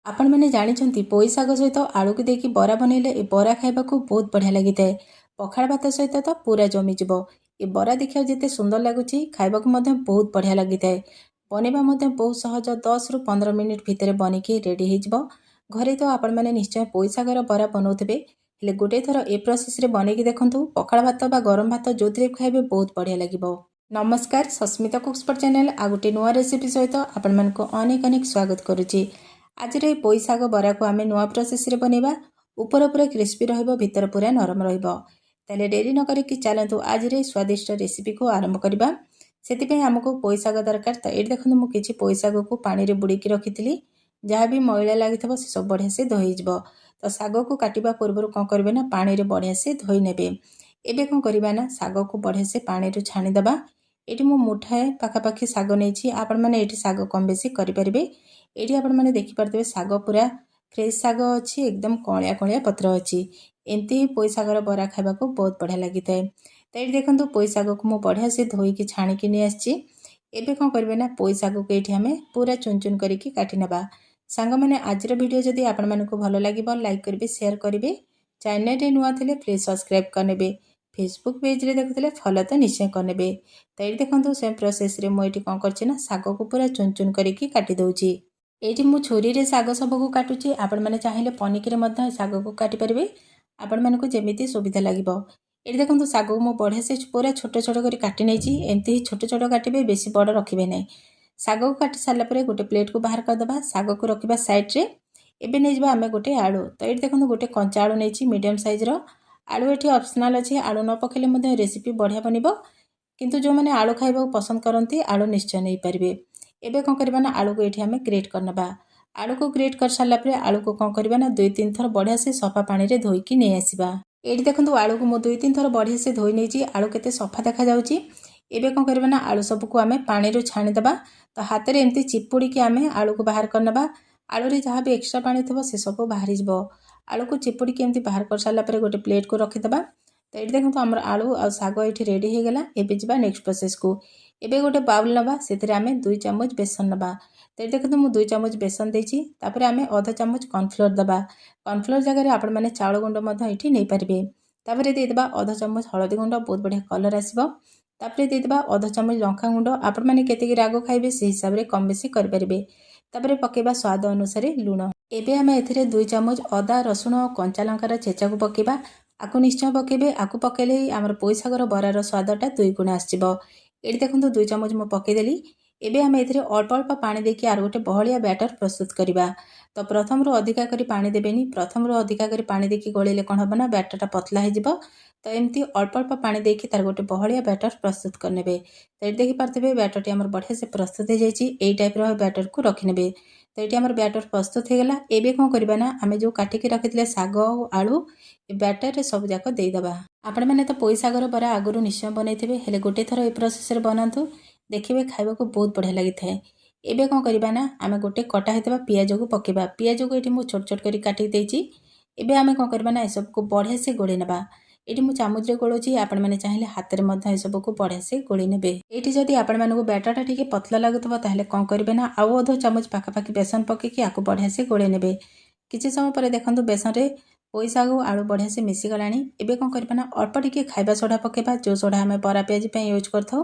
आपण मैंने जानते पोई शाग सहित आलू को देकी बरा बनइले ए बरा खाइबा को बहुत बढ़िया लगी थाए। पखाड़ भात सहित तो पूरा जमीज। ए बरा देखा जिते सुंदर लगुच खाइबा को बहुत बढ़िया लगी थाए। बनवा बहुत सहज 10 रु 15 मिनिट भितर बनिकी रेडी हो। घरे तो आपण मैंने निश्चय पोई शागर बरा बनाऊे हेले गोटे थर ए प्रोसेस रे बनईकी देखंतु। पखाड़ भात बा गरम भात जो खाइबे बहुत बढ़िया लगिबो। नमस्कार, सस्मिता कुक्स पर चैनल आ गोटे नुआ रेसिपी सहित आपण मानक अनेक अनेक स्वागत करुच्ची। आज पोई शाग बरा को आम नुआ प्रोसेस रे बनइबा। ऊपर पूरा क्रिस्पी रहिबो, भीतर पूरा नरम रहिबो। ताले डेरी न करिकी चलतु आज रे स्वादिष्ट रेसिपी को आरंभ करबा। सेति आमको पोई शाग दरकार। तो ये देखो मुझे किसी पोई शाग को पानी रे बुड़ीकी रखी जहाँ भी मैला लगी से सब बढ़िया से धोई। तो शाग को काटिबा पूर्व कौन करेंगे ना पानी रे बढ़िया से धोई नेबे। एबे कौन करबा ना शाग को बढ़िया से पानी रू छाणीदबा। ये मुठाए पाखापाखि शाग नहीं आपण मैंने ये शाग कम बेसी करेंगे। ये आपण मैंने देखिपे शाग पूरा फ्रेश शाग अच्छी एकदम कलिया कलिया पत्र अच्छी। एमती ही पोई शागर बरा खाइबा को बहुत बढ़िया लगी थाए। तो ये देखो पोई शाग को मुझे बढ़िया से धोईकी छाणिकी नहीं आसी। एबे कौन करेंगे ना पोई शाग को ये आम पूरा चुन चुन करके काटी नेबा। सांग मैंने आज वीडियो जदि आपण मानक भल लगे लाइक करेंगे, शेयर करेंगे। चैनल रे नुआ थे प्लीज सब्सक्राइब करने। फेसबुक पेज रे देखुले फॉलो तो निश्चय करने। तो ये देखो सेम प्रोसेस रे मुझे कौन कर शाग को पूरा चुन चुन करके काटी दूची। ये मु छुरी रे शाग सबको काटुची। आपण मैंने चाहिए पनिकी शाग को काटी पारे आपण मानक जमी सुविधा लगे। ये देखो शाग को मुझे बढ़िया से पूरा छोट छोट कर काटी नहीं। एमती ही छोट छोट काटे, बेसी बड़ रखिए ना। शाग को काटी सारापर गोटे प्लेट को बाहर करदे। शाग को रखा साइड्रे। एबे नहीं जावा आम गोटे आलू। तो ये देखो गोटे कंचा आलू नहीं मीडियम साइज आलू। ये ऑप्शनल अच्छे, आलू न पकेले रेसिपी बढ़िया बनब। किंतु जो मैंने आलू खाइबा पसंद करती आलू निश्चय नहीं पारे। एबे कौन करबा ना आलू को ये आम ग्रेट करनबा। आलू को ग्रेट कर सारा पर आलू को कौन करबा ना 2-3 थर बढ़िया से सफा पानी रे धोईकी नहीं आसवा। ये देखो आलू को मुझे 2-3 थर बढ़िया से धोई नहीं। आलू केते सफा देखा जाउची। एबे कौन करबा ना आलू सबको आम पानी रू छाणीदबा। तो हाथ में एमती चिपुड़ी की आम आलू को बाहर करनबा। आलू रे जहाँ भी एक्स्ट्रा पानी थो से सब बाहर जाव। आलू को चिपुड़ी की एमती बाहर कर सारा पर गोटे प्लेट को रखीदबा। तो ये देखो आम आलू आ शाग ये रेडी हो गला। एबे जा नेक्स्ट प्रोसेस को। एबे गोटे बाउल नबा, से आम 2 चामच बेसन नबा। तो ये देखो मुझे 2 चामच बेसन देची। तापर आम अधा चामच कॉर्नफ्लोर दबा। कॉर्नफ्लोर जगह आपण मैंने चाउल गुंड ये नहीं पारे। तापर देदेबा अधा चामच हलदी गुंड, बहुत बढ़िया कलर आसब। तापर देदेबा अधा चामच लंका गुंड। आपण मैंने केतिकी राग खाइबे से हिसाब से कम बेसी करें। तापर पकेबा स्वाद अनुसार लुण। एबे आम ए 2 चामच अदा रसुण और कंचा लंकार छेचा को पकेबा। आपको निश्चय पकेबे। आपको पकेले ही आमर पोई शागर बरार स्वादटा 2 गुण आसब। ये देखो 2 चामच मु पकईदेली। एबे आम ए अल्प अल्प पानी देकी आर गोटे बहलिया बैटर प्रस्तुत करवा। तो प्रथम रू अधिका करी पानी देबेनी। प्रथम रू अधिका करी पानी देकी गोलेले कौन हम ना बैटरटा पतला हो। तो एमती अल्प अल्प पानी देकी तार गोटे बहलिया बैटर प्रस्तुत करने। तो ये देखिपे बैटरटी आमर बढ़िया से प्रस्तुत हो जाए। टाइप बैटर को रखिने। तो ये आमर बैटर प्रस्तुत हो गला। एबे कौन करबा ना आम जो काटिकी रखिले शाग और आलू बैटर रे सब जाक देदेबा। आपण मैंने तो पोई शागर बरा आगुरी निश्चय बनइथिबे, हेले गोटे थर ए प्रोसेस रे बनातु, देखिए खाइबा को बहुत बढ़िया लगी थाए। एबे कौन करबा ना आम गोटे कटा होता पियाज को पकेबा। पियाज को ये मुझे छोट छोट कर काटी देची। एबे आम कौन करबा ना ए सब को बढ़िया से गोले नबा। ये मुझे चामच रे गोलुची। आपण मैंने चाहिए हाथ में सब को बढ़िया से गोली ने। ये जदि आपण मानक बैटरटा टी पतला लगुवा ताहले कौन करेंगे ना आउ अध चामच पाखापाखि बेसन पकईकी आपको बढ़िया से गोले ने। किसी समय पर देखो बेसन रे पोई शाग आलू बढ़िया से मिसीगला। एबे कौन करबा ना अल्प टिके खाइबा सोडा पकेबा। जो सोडा आम बरा पियाज यूज करथाउ,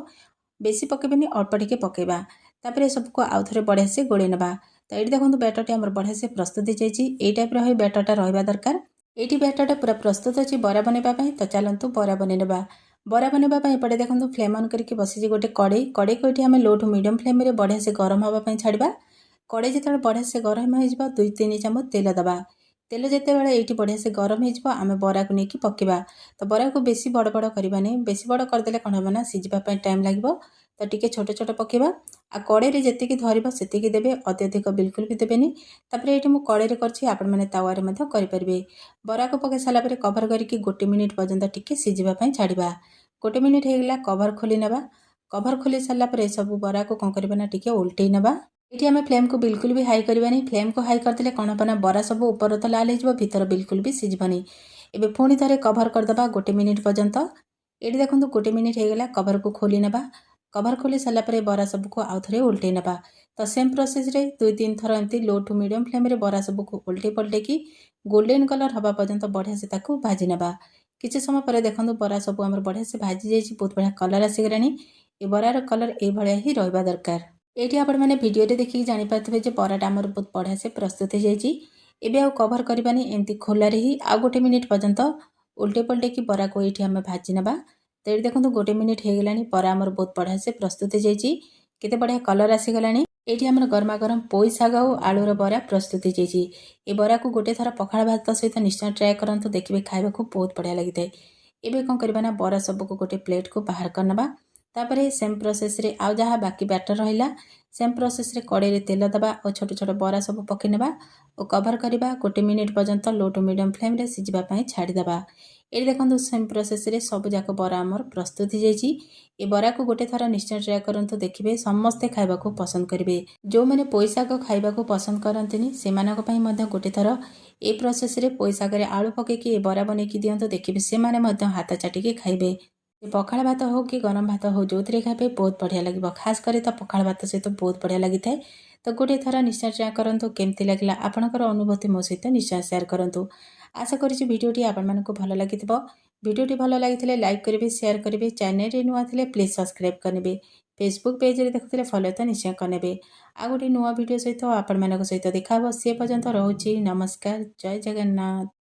बेसी पकेबेनी, अल्प टिके पकेबा। तापर सबको आउ थे बढ़िया से गोले नबा। तो ये देखो बैटरटी आम बढ़िया से प्रस्तुत हो जाए। टाइप बैटरटा रहा दरकार। ये बैटरटा पूरा प्रस्तुत अच्छी बरा बनवाई। तो चलतु बरा बनवा। बरा बनवाई एपटे देखो फ्लेम ऑन करके बसी गोटे कड़े। कड़े को ये लो टू मीडियम फ्लेम रे बढ़िया से गरम हाँपाई छाड़ा। कड़े जो बढ़िया से गरम हो 2-3 चामच तेल दबा। तेल जिते बड़े ये बढ़िया से गरम हो बरा को लेकिन पकेबा। तो बरा को बेसी बड़ बड़ करवानी। बेसी बड़ करदे कौन हम ना सीझापी टाइम लगे। तो टी छोट छोट पकेबा। आ कड़े जी धरब से देवे, अत्यधिक बिल्कुल भी देवेनि। तापर ये मुझे कड़े कर तावारे करेंगे। बरा को पकई सारापर कभर करके 1 मिनिट पर्यंत टी सीझापी छाड़ा। 1 मिनिट होगा कभर खोली नवा। कभर खोली सारापर सब बरा को कौन करना टी उल्टे नवा। ये आम फ्लेम को बिल्कुल भी हाई करवानी। फ्लेम को हाई करदे कौन हम ना बरा सब ऊपर तो लाल हो भीतर बिल्कुल भी सीझबनी। एबे पुणी थे कभर करदे 1 मिनिट पर्यंत। ये देखो 1 मिनिट होगा कभर को खोली नवा। कभर खोली सारा पर बरा सबको आउ थे उल्टे ना। तो सेम प्रोसेस रे 2-3 थर एमती लो टू मीडियम फ्लेम रे बरा सबको उल्टे पलटे की गोल्डन कलर हवा पर्यंत बढ़िया से ताकू भाजी ना। किसी समय पर देखो बरा सब आम बढ़िया से भाजी जाइए, बहुत बढ़िया कलर आसीगला। ये बरार कलर ये ही रहा दरकार। ये आपण मैंने वीडियो देखिए जापारे बराटा आमर बहुत बढ़िया से प्रस्तुत हो जाए। कभर करवानी एमती खोलारे ही आउ गोटे मिनिट पर्यंत उल्टे पलटे की बरा को ये आम भाजी ना। तो ये देखो गोटे मिनिट हो गला बरा आमर बहुत बढ़िया से प्रस्तुत हो जाए। केते बढ़िया कलर आसीगला। ये आमर गरमा गरम पोई शाग और आलूर बरा प्रस्तुत हो जाए। ये बरा को गोटे थर पखाड़ भात सहित निश्चय ट्राए करंतु, देखिए खाइबा को बहुत बढ़िया लगी था। एबे कौन करबा ना बरा सबको गोटे प्लेट को बाहर करनबा। तापरे सेम प्रोसेस रे आउ जहाँ बाकी बैटर रहिला सेम प्रोसेस रे कड़े तेल दबा और छोट छोट बरा सब पकई नेबा और कभर करबा गोटे मिनिट पर्यंत लो टू मीडियम फ्लेम रे सिझिबा पई छाड़ी दबा। ये देखो सेम प्रोसेस रे सब जाक बरा आमर प्रस्तुत हो जाए। ये बरा को गोटे थर निश्चय ट्राए करंतु, देखिए समस्ते खाइबा को पसंद करेंगे। जो मैंने पोई शाग खाइबा को पसंद करंतिनी सेमानक पई मध्य गोटे थर ए प्रोसेस रे पोई शागरे आलू पकेकी बरा बनैकी दियंतु, देखिए से माने मध्य हाथ चाटिके खाइबे। पखाड़ भात हो कि गरम भात हो जो थे खाइबे बहुत बढ़िया लगे। खास कर तो पखाड़ भात सहित बहुत बढ़िया लगी था। तो गोटे थर निश्चय ट्राए करंतु, केमती लगिला आपणकर अनुभूति मो सहित निश्चय शेयर करंतु। आशा करिछि भिडियोटी आपण मानकु भल लागिथिबो। भिडियोटी भल लागिथिले लाइक करिवे, शेयर करिवे, चैनल रे नुआ थिले प्लीज सब्सक्राइब करनेबे, फेसबुक पेज रे देखुथिले फॉलो तो निश्चय करनेबे। आ गोटे नुआ भिडियो सहित आपण मानक सहित देखा हो। से पर्यंत रहउछि, नमस्कार, जय जगन्नाथ।